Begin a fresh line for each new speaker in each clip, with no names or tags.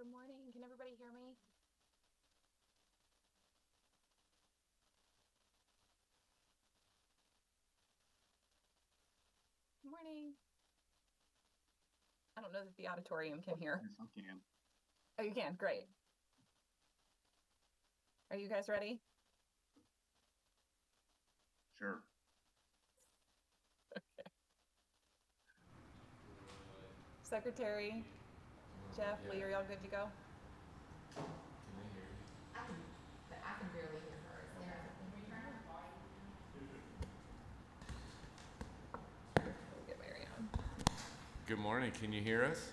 Good morning. Can everybody hear me? Good morning. I don't know that the auditorium can hear.
Yes, I can.
Oh, you can. Great. Are you guys ready?
Sure.
Secretary Jeff, Lee, are y'all good to go?
I can barely hear her. Sarah, can you hear her?
We'll get Mary on.
Good morning. Can you hear us?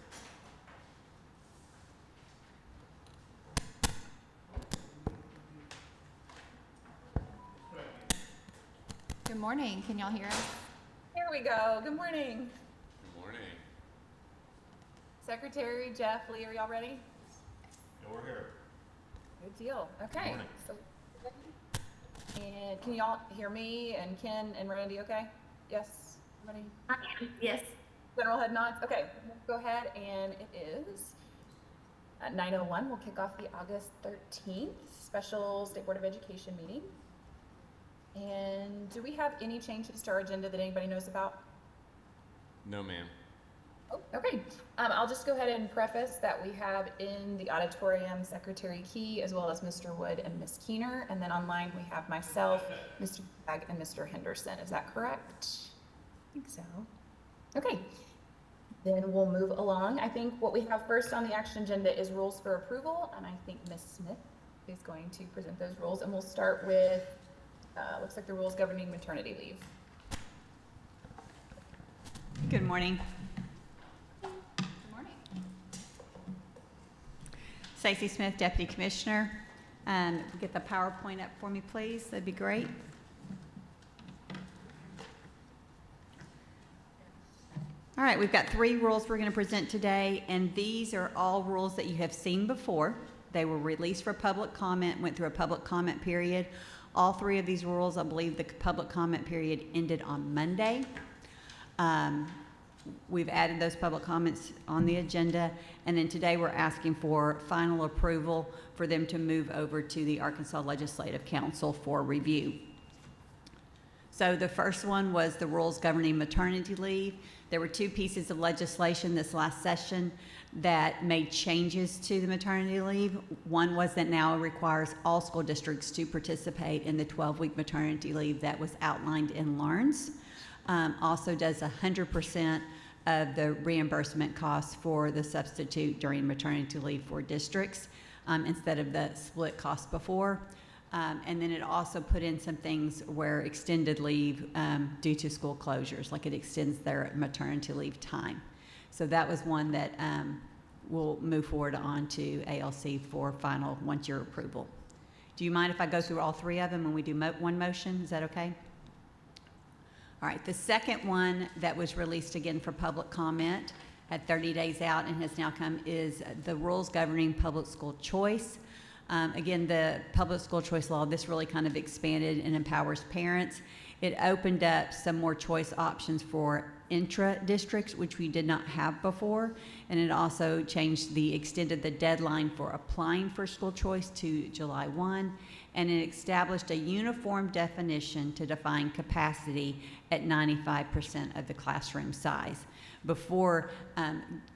Good morning. Can y'all hear us?
Here we go. Good morning.
Good morning.
Secretary Jeff, Lee, are y'all ready?
Yeah, we're here.
Good deal. Okay.
morning.
So, and can y'all hear me and Ken and Randy okay? Yes? Everybody?
Yes.
General head nods. Okay, go ahead, and it is at 9:01. We'll kick off the August 13th special State Board of Education meeting. And do we have any changes to our agenda that anybody knows about?
No, ma'am.
Oh, okay. I'll just go ahead and preface that we have in the auditorium Secretary Key as well as Mr. Wood and Ms. Keener, and then online we have myself, Mr. Bragg, and Mr. Henderson. Is that correct? I think so. Okay. Then we'll move along. I think what we have first on the action agenda is rules for approval, and I think Ms. Smith is going to present those rules, and we'll start with, looks like the rules governing maternity leave.
Good morning.
Good morning.
Stacey Smith, Deputy Commissioner. Get the PowerPoint up for me, please. That'd be great. All right, we've got 3 rules we're going to present today, and these are all rules that you have seen before. They were released for public comment, went through a public comment period. All 3 of these rules, I believe the public comment period ended on Monday. We've added those public comments on the agenda, and then today we're asking for final approval for them to move over to the Arkansas Legislative Council for review. So the first one was the rules governing maternity leave. There were 2 pieces of legislation this last session that made changes to the maternity leave. One was that now it requires all school districts to participate in the 12-week maternity leave that was outlined in LEARNS. Also does 100% of the reimbursement costs for the substitute during maternity leave for districts instead of the split cost before. And then it also put in some things where extended leave due to school closures, like it extends their maternity leave time. So that was one that we'll move forward on to ALC for final once-year approval. Do you mind if I go through all 3 of them and we do one motion? Is that okay? All right, the second one that was released again for public comment at 30 days out and has now come is the rules governing public school choice. Again, the public school choice law, this really kind of expanded and empowers parents. It opened up some more choice options for intra-districts, which we did not have before. And it also extended the deadline for applying for school choice to July 1. And it established a uniform definition to define capacity at 95% of the classroom size. Before,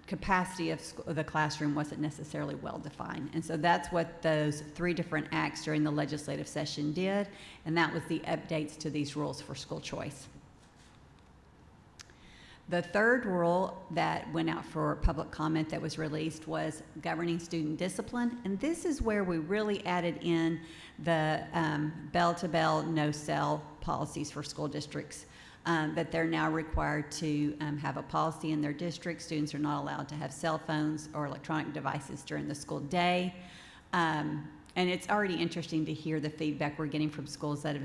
capacity of the classroom wasn't necessarily well defined. And so that's what those 3 different acts during the legislative session did, and that was the updates to these rules for school choice. The third rule that went out for public comment that was released was governing student discipline, and this is where we really added in the bell-to-bell, no-cell policies for school districts. That they're now required to have a policy in their district. Students are not allowed to have cell phones or electronic devices during the school day. And it's already interesting to hear the feedback we're getting from schools that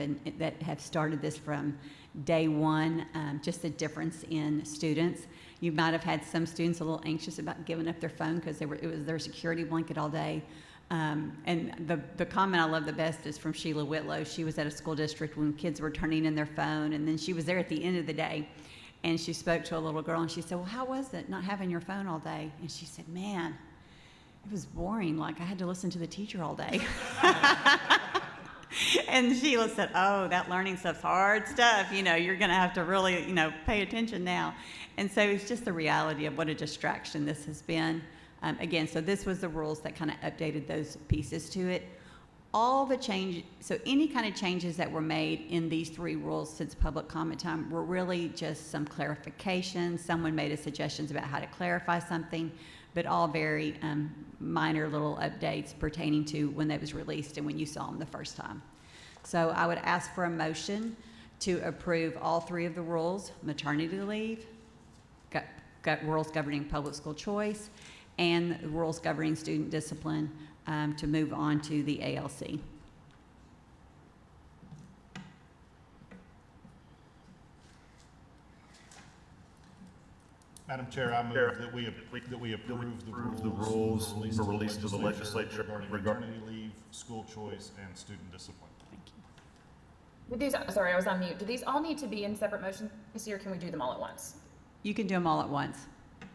have started this from day one, just the difference in students. You might have had some students a little anxious about giving up their phone because it was their security blanket all day. And the comment I love the best is from Sheila Whitlow. She was at a school district when kids were turning in their phone, and then she was there at the end of the day, and she spoke to a little girl, and she said, well, how was it not having your phone all day? And she said, man, It was boring, like I had to listen to the teacher all day. And Sheila said, oh, that learning stuff's hard stuff. You know, you're going to have to really, pay attention now. And so it's just the reality of what a distraction this has been. Again, so this was the rules that kind of updated those pieces to it. All the change, so any kind of changes that were made in these 3 rules since public comment time were really just some clarifications. Someone made suggestions about how to clarify something, but all very minor little updates pertaining to when that was released and when you saw them the first time. So I would ask for a motion to approve all 3 of the rules: maternity leave, rules governing public school choice, and the rules governing student discipline, to move on to the ALC.
Madam Chair, I move that we approve the rules for release to the legislature regarding maternity leave, school choice, and student discipline.
Thank you.
With these, sorry, I was on mute. Do these all need to be in separate motions this year, or can we do them all at once?
You can do them all at once.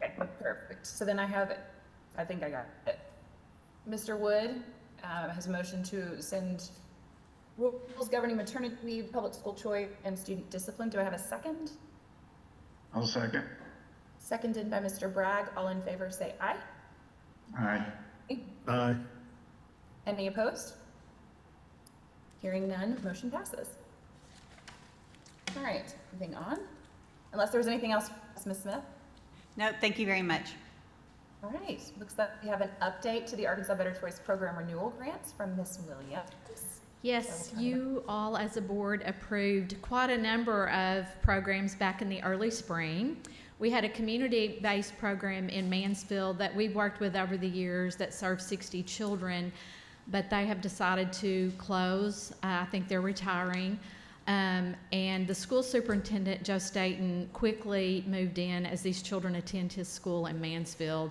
Okay, perfect. So then I think I got it. Mr. Wood has a motion to send rules governing maternity leave, public school choice, and student discipline. Do I have a second?
I'll second.
Seconded by Mr. Bragg. All in favor say aye.
Aye.
Aye.
Any opposed? Hearing none, motion passes. All right, moving on. Unless there was anything else, Ms. Smith?
No, thank you very much.
All right, looks like we have an update to the Arkansas Better Choice Program renewal grants from Ms. Williams.
Yes, you all as a board approved quite a number of programs back in the early spring. We had a community-based program in Mansfield that we've worked with over the years that served 60 children, but they have decided to close. I think they're retiring. And the school superintendent, Joe Staten, quickly moved in as these children attend his school in Mansfield.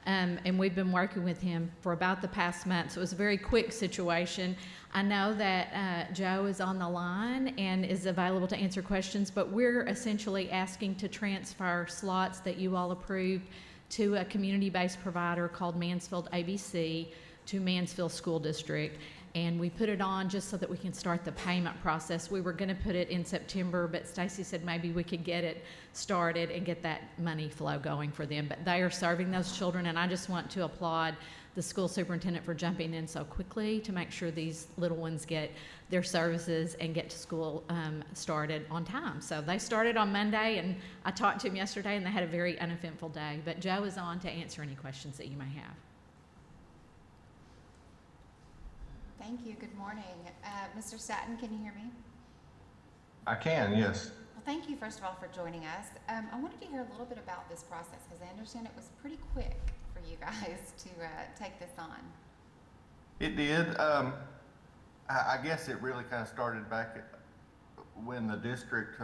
And we've been working with him for about the past month, so it was a very quick situation. I know that Joe is on the line and is available to answer questions, but we're essentially asking to transfer slots that you all approved to a community-based provider called Mansfield ABC to Mansfield School District. And we put it on just so that we can start the payment process. We were going to put it in September, but Stacy said maybe we could get it started and get that money flow going for them. But they are serving those children, and I just want to applaud the school superintendent for jumping in so quickly to make sure these little ones get their services and get to school started on time. So they started on Monday, and I talked to them yesterday, and they had a very uneventful day. But Joe is on to answer any questions that you may have.
Thank you. Good morning. Mr. Staten, can you hear me?
I can, yes.
Well, thank you, first of all, for joining us. I wanted to hear a little bit about this process because I understand it was pretty quick for you guys to take this on.
It did. I guess it really kind of started back when the district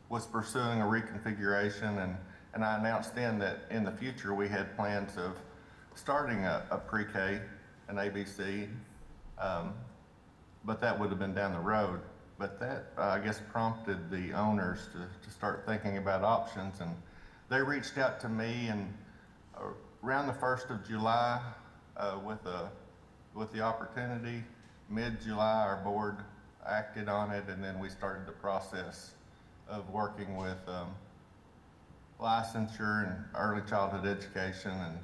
was pursuing a reconfiguration, and I announced then that in the future we had plans of starting a pre-K, an ABC, but that would have been down the road. But that, I guess, prompted the owners to start thinking about options, and they reached out to me, and around the 1st of July, with the opportunity, mid-July, our board acted on it, and then we started the process of working with licensure and early childhood education, and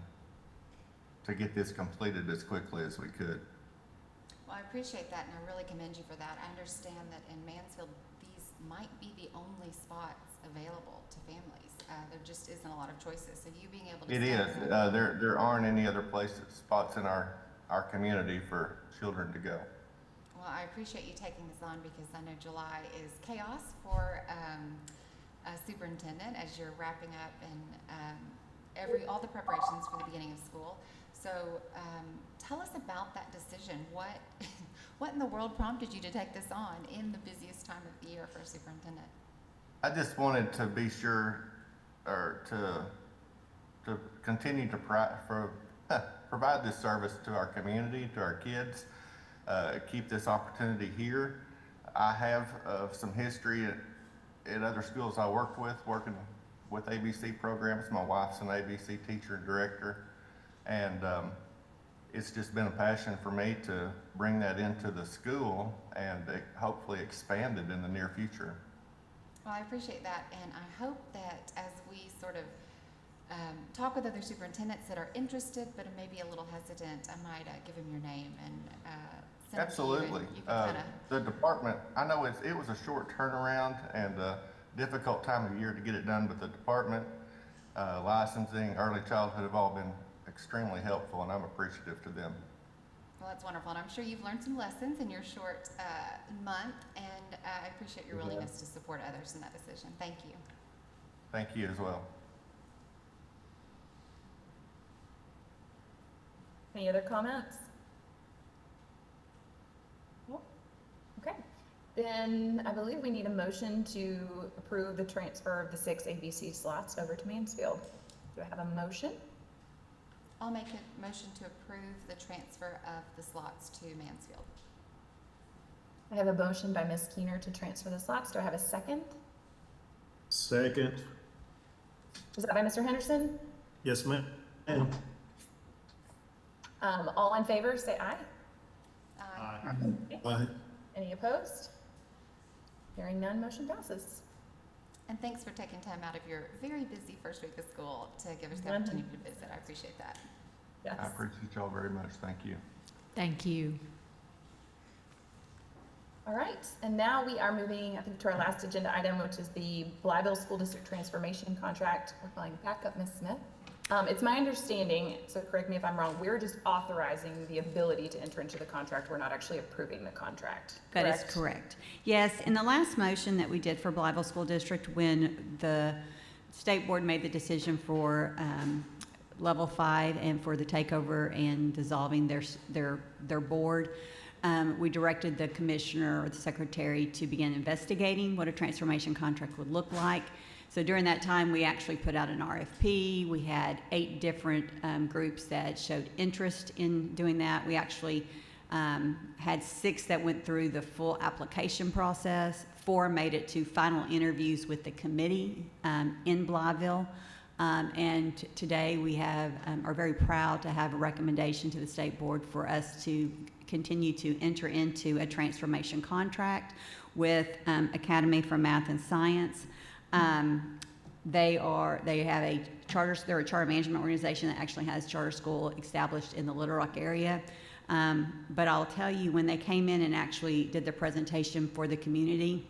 to get this completed as quickly as we could.
Well, I appreciate that, and I really commend you for that. I understand that in Mansfield, these might be the only spots available to families. There just isn't a lot of choices. So you being able to—
It is. There aren't any other spots in our community for children to go.
Well, I appreciate you taking this on because I know July is chaos for a superintendent as you're wrapping up and all the preparations for the beginning of school. So tell us about that decision. What in the world prompted you to take this on in the busiest time of the year for a superintendent?
I just wanted to be sure, or to continue to provide this service to our community, to our kids, keep this opportunity here. I have some history at other schools I worked with, working with ABC programs. My wife's an ABC teacher and director, And it's just been a passion for me to bring that into the school and hopefully expand it in the near future.
Well, I appreciate that, and I hope that as we sort of talk with other superintendents that are interested but maybe a little hesitant, I might give them your name and send them to you, and
Absolutely.
you can kind of.
The department, I know it was a short turnaround and a difficult time of year to get it done, but the department, licensing, early childhood have all been extremely helpful, and I'm appreciative to them.
Well, that's wonderful, and I'm sure you've learned some lessons in your short month, and I appreciate your willingness to support others in that decision. Thank you.
Thank you as well.
Any other comments? Nope. Okay, then I believe we need a motion to approve the transfer of the 6 ABC slots over to Mansfield. Do I have a motion?
I'll make a motion to approve the transfer of the slots to Mansfield.
I have a motion by Ms. Keener to transfer the slots. Do I have a second?
Second.
Was that by Mr. Henderson?
Yes, ma'am.
All in favor, say aye.
Aye.
Any opposed? Hearing none, motion passes.
And thanks for taking time out of your very busy first week of school to give us the
Mhm.
opportunity to visit. I appreciate that.
Yes.
I appreciate y'all very much. Thank you.
Thank you.
All right, and now we are moving, I think, to our last agenda item, which is the Blytheville School District Transformation Contract. We're calling back up Ms. Smith. It's my understanding, so correct me if I'm wrong, we're just authorizing the ability to enter into the contract. We're not actually approving the contract.
That is correct. Yes, in the last motion that we did for Blytheville School District, when the state board made the decision for level 5 and for the takeover and dissolving their board, we directed the commissioner or the secretary to begin investigating what a transformation contract would look like. So during that time, we actually put out an RFP. We had 8 different groups that showed interest in doing that. We actually had 6 that went through the full application process. 4 made it to final interviews with the committee in Blytheville. And today we are very proud to have a recommendation to the state board for us to continue to enter into a transformation contract with Academy for Math and Science. They're a charter management organization that actually has charter school established in the Little Rock area. But I'll tell you, when they came in and actually did the presentation for the community,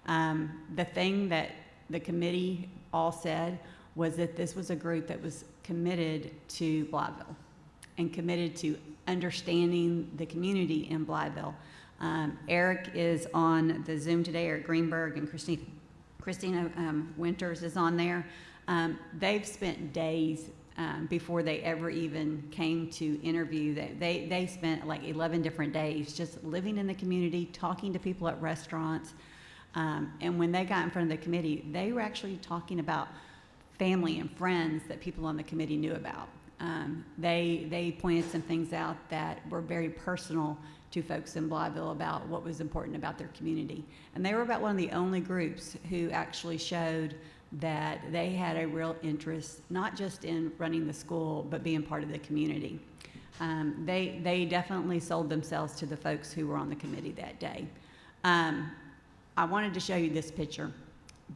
the thing that the committee all said was that this was a group that was committed to Blytheville and committed to understanding the community in Blytheville. Eric is on the Zoom today, Eric Greenberg, and Christina Winters is on there. They've spent days before they ever even came to interview. They spent like 11 different days just living in the community, talking to people at restaurants. And when they got in front of the committee, they were actually talking about family and friends that people on the committee knew about. They pointed some things out that were very personal to folks in Blytheville about what was important about their community. And they were about one of the only groups who actually showed that they had a real interest, not just in running the school, but being part of the community. They definitely sold themselves to the folks who were on the committee that day. I wanted to show you this picture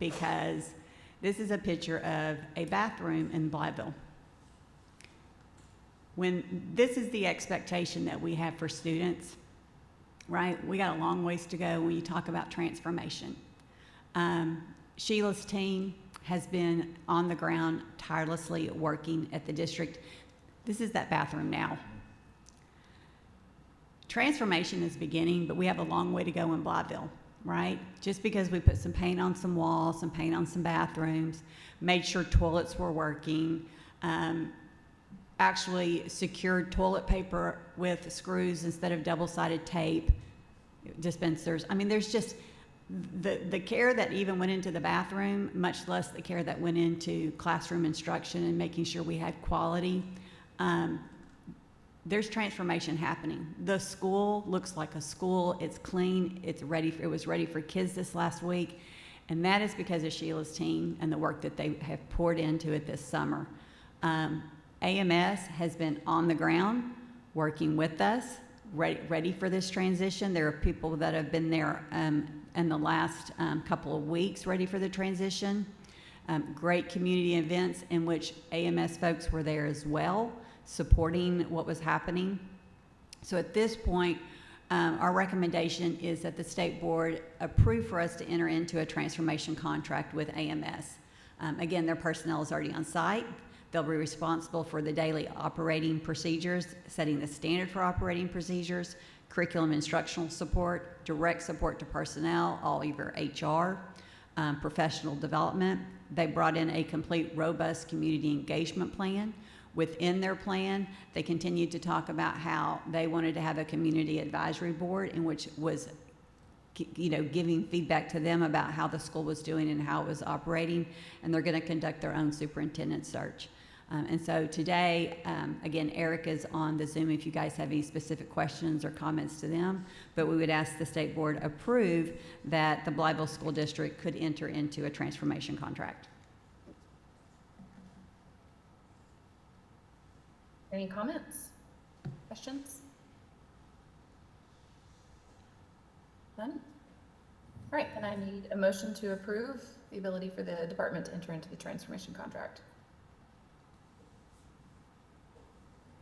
because this is a picture of a bathroom in Blytheville. This is the expectation that we have for students, right? We got a long ways to go when you talk about transformation. Sheila's team has been on the ground tirelessly working at the district. This is that bathroom now. Transformation is beginning, but we have a long way to go in Blytheville, right? Just because we put some paint on some walls, some paint on some bathrooms, made sure toilets were working, actually secured toilet paper with screws instead of double-sided tape, dispensers. I mean, there's just the care that even went into the bathroom, much less the care that went into classroom instruction and making sure we had quality. There's transformation happening. The school looks like a school. It's clean. It's ready. It was ready for kids this last week. And that is because of Sheila's team and the work that they have poured into it this summer. AMS has been on the ground, working with us, ready for this transition. There are people that have been there in the last couple of weeks ready for the transition. Great community events in which AMS folks were there as well, supporting what was happening. So at this point, our recommendation is that the state board approve for us to enter into a transformation contract with AMS. Again, their personnel is already on site. They'll be responsible for the daily operating procedures, setting the standard for operating procedures, curriculum instructional support, direct support to personnel, all of your HR, professional development. They brought in a complete, robust community engagement plan. Within their plan, they continued to talk about how they wanted to have a community advisory board in which was, giving feedback to them about how the school was doing and how it was operating, and they're going to conduct their own superintendent search. And so today, again, Eric is on the Zoom if you guys have any specific questions or comments to them, but we would ask the state board approve that the Blytheville School District could enter into a transformation contract.
Any comments? Questions? None? All right, then I need a motion to approve the ability for the department to enter into the transformation contract.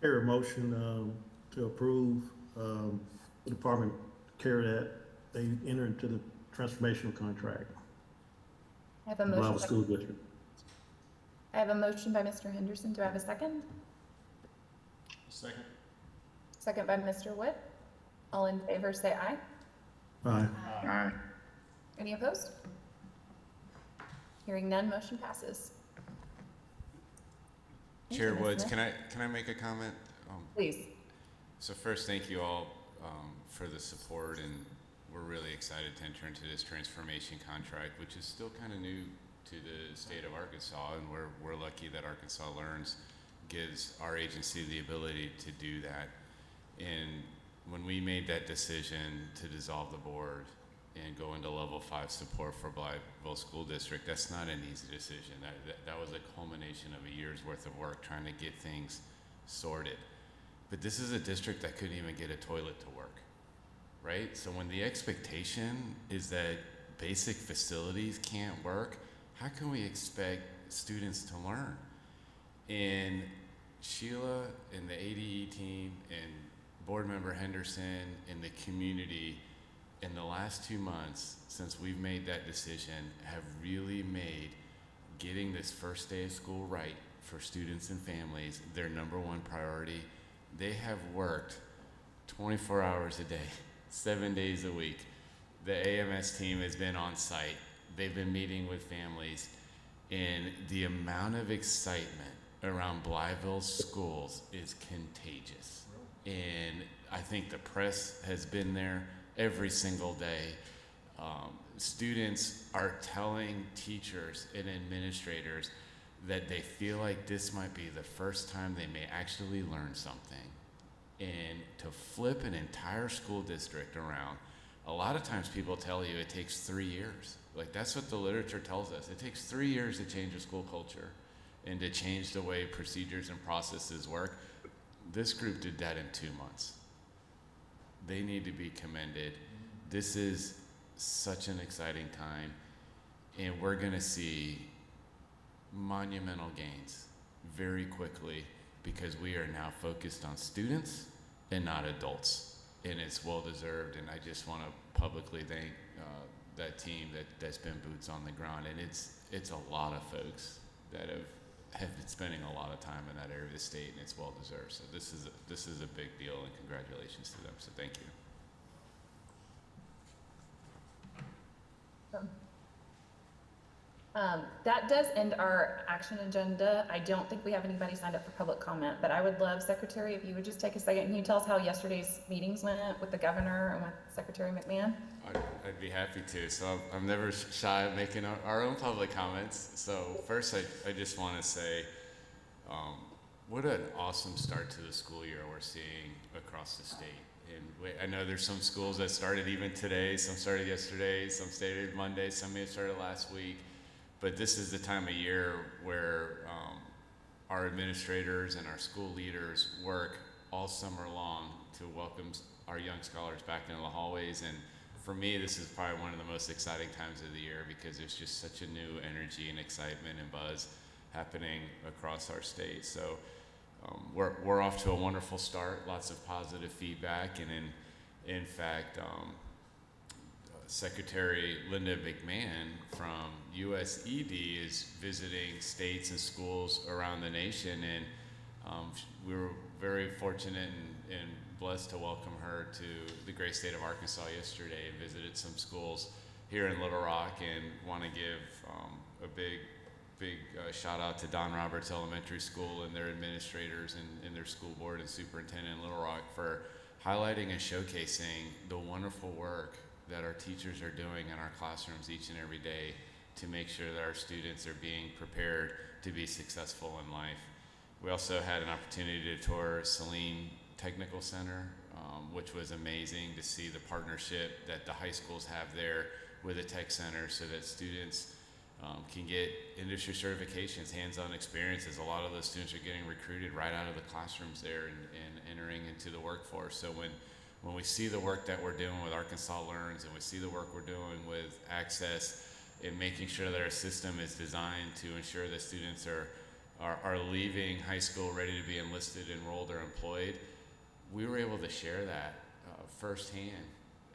Here, a motion to approve the department care that they enter into the transformational contract.
I have a
Blytheville
motion.
School District.
I have a motion by Mr. Henderson. Do I have a second?
Second.
Second by Mr. Wood. All in favor, say aye.
Aye.
Aye.
Any opposed? Hearing none, motion passes. Thank
Chair
you, Ms.
Woods,
Smith.
can I make a comment?
Please.
So first, thank you all for the support, and we're really excited to enter into this transformation contract, which is still kind of new to the state of Arkansas, and we're lucky that Arkansas Learns gives our agency the ability to do that. And when we made that decision to dissolve the board and go into level 5 support for Blytheville School District, that's not an easy decision. That was a culmination of a year's worth of work trying to get things sorted. But this is a district that couldn't even get a toilet to work, right? So when the expectation is that basic facilities can't work, how can we expect students to learn? And Sheila and the ADE team and board member Henderson and the community in the last 2 months since we've made that decision have really made getting this first day of school right for students and families their #1 priority. They have worked 24 hours a day, 7 days a week. The AMS team has been on site. They've been meeting with families, and the amount of excitement around Blytheville's schools is contagious. And I think the press has been there every single day. Students are telling teachers and administrators that they feel like this might be the first time they may actually learn something. And to flip an entire school district around, a lot of times people tell you it takes 3 years. Like, that's what the literature tells us. It takes 3 years to change a school culture and to change the way procedures and processes work. This group did that in 2 months. They need to be commended. This is such an exciting time, and we're going to see monumental gains very quickly because we are now focused on students and not adults, and it's well deserved. And I just want to publicly thank that team that's been boots on the ground, and it's a lot of folks that have been spending a lot of time in that area of the state, and it's well deserved. So this is a big deal, and congratulations to them. So thank you.
That does end our action agenda. I don't think we have anybody signed up for public comment, but I would love, Secretary, if you would just take a second. Can you tell us how yesterday's meetings went with the governor and with Secretary McMahon?
I'd be happy to. So I'm never shy of making our own public comments. So first, I just want to say what an awesome start to the school year we're seeing across the state. And I know there's some schools that started even today, some started yesterday, some started Monday, some may have started last week. But this is the time of year where our administrators and our school leaders work all summer long to welcome our young scholars back into the hallways. And for me, this is probably one of the most exciting times of the year because there's just such a new energy and excitement and buzz happening across our state. So we're off to a wonderful start, lots of positive feedback, and in fact, Secretary Linda McMahon from USED is visiting states and schools around the nation, and we were very fortunate and blessed to welcome her to the great state of Arkansas yesterday and visited some schools here in Little Rock, and want to give a big shout out to Don Roberts Elementary School and their administrators and their school board and superintendent in Little Rock for highlighting and showcasing the wonderful work that our teachers are doing in our classrooms each and every day to make sure that our students are being prepared to be successful in life. We also had an opportunity to tour Saline Technical Center, which was amazing to see the partnership that the high schools have there with the tech center so that students can get industry certifications, hands-on experiences. A lot of those students are getting recruited right out of the classrooms there and entering into the workforce. So when we see the work that we're doing with Arkansas Learns, and we see the work we're doing with Access, and making sure that our system is designed to ensure that students are leaving high school ready to be enlisted, enrolled, or employed, we were able to share that firsthand,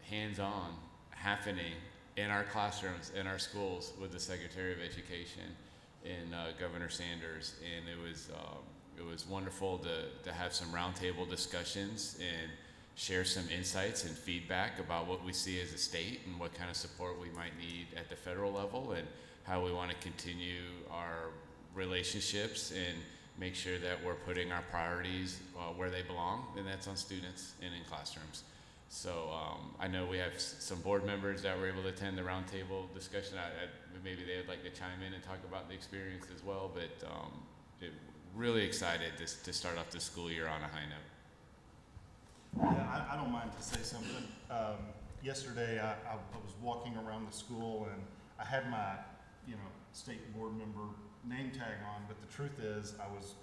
hands-on, happening in our classrooms, in our schools, with the Secretary of Education and Governor Sanders. And it was wonderful to have some roundtable discussions and share some insights and feedback about what we see as a state and what kind of support we might need at the federal level, and how we want to continue our relationships and make sure that we're putting our priorities where they belong, and that's on students and in classrooms. So I know we have some board members that were able to attend the roundtable discussion. Maybe they would like to chime in and talk about the experience as well, but really excited to start off the school year on a high note.
Yeah, I don't mind to say something. Yesterday, I was walking around the school, and I had my, state board member name tag on, but the truth is I was,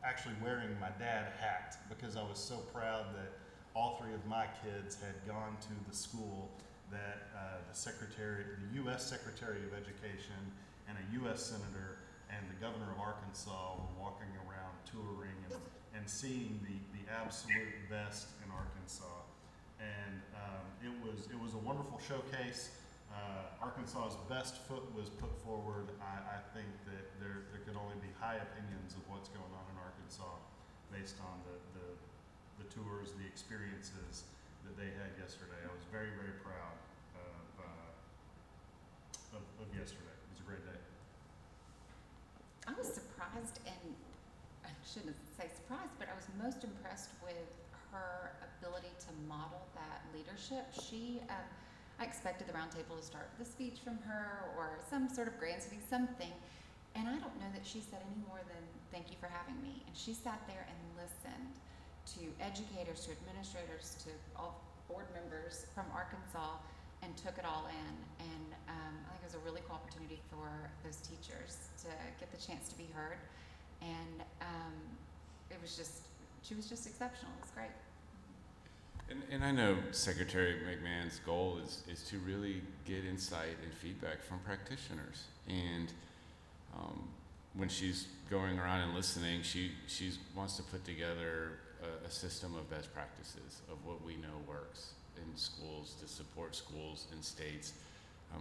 actually wearing my dad hat because I was so proud that all three of my kids had gone to the school that the U.S. Secretary of Education and a U.S. Senator and the Governor of Arkansas were walking around touring and seeing the absolute best in Arkansas. And it was a wonderful showcase. Arkansas's best foot was put forward. I think that there could only be high opinions of what's going on in Arkansas based on the tours, the experiences that they had yesterday. I was very, very proud of yesterday. It was a great day.
I was surprised, and I shouldn't say surprised, but I was most impressed with her ability to model that leadership. I expected the roundtable to start with a speech from her or some sort of grand speech, something, and I don't know that she said any more than "thank you for having me." And she sat there and listened to educators, to administrators, to all board members from Arkansas, and took it all in. And I think it was a really cool opportunity for those teachers to get the chance to be heard. And she was just exceptional. It was great.
And I know Secretary McMahon's goal is to really get insight and feedback from practitioners. And when she's going around and listening, she wants to put together a system of best practices of what we know works in schools to support schools and states.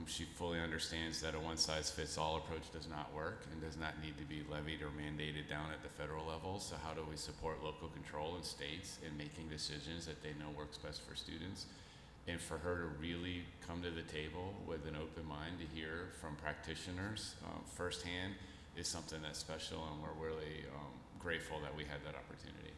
She fully understands that a one-size-fits-all approach does not work and does not need to be levied or mandated down at the federal level. So how do we support local control in states in making decisions that they know works best for students? And for her to really come to the table with an open mind to hear from practitioners firsthand is something that's special, and we're really grateful that we had that opportunity.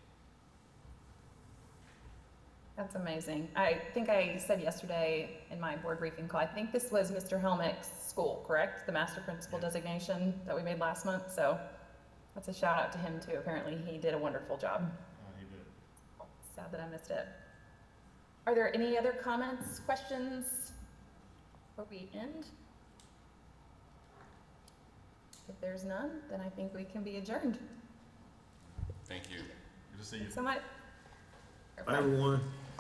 That's amazing. I think I said yesterday in my board briefing call, I think this was Mr. Helmick's school, correct? The master principal designation that we made last month. So that's a shout out to him too. Apparently he did a wonderful job.
He did.
Sad that I missed it. Are there any other comments, questions before we end? If there's none, then I think we can be adjourned.
Thank you.
Good to see you.
Thanks so much.
Bye, everyone.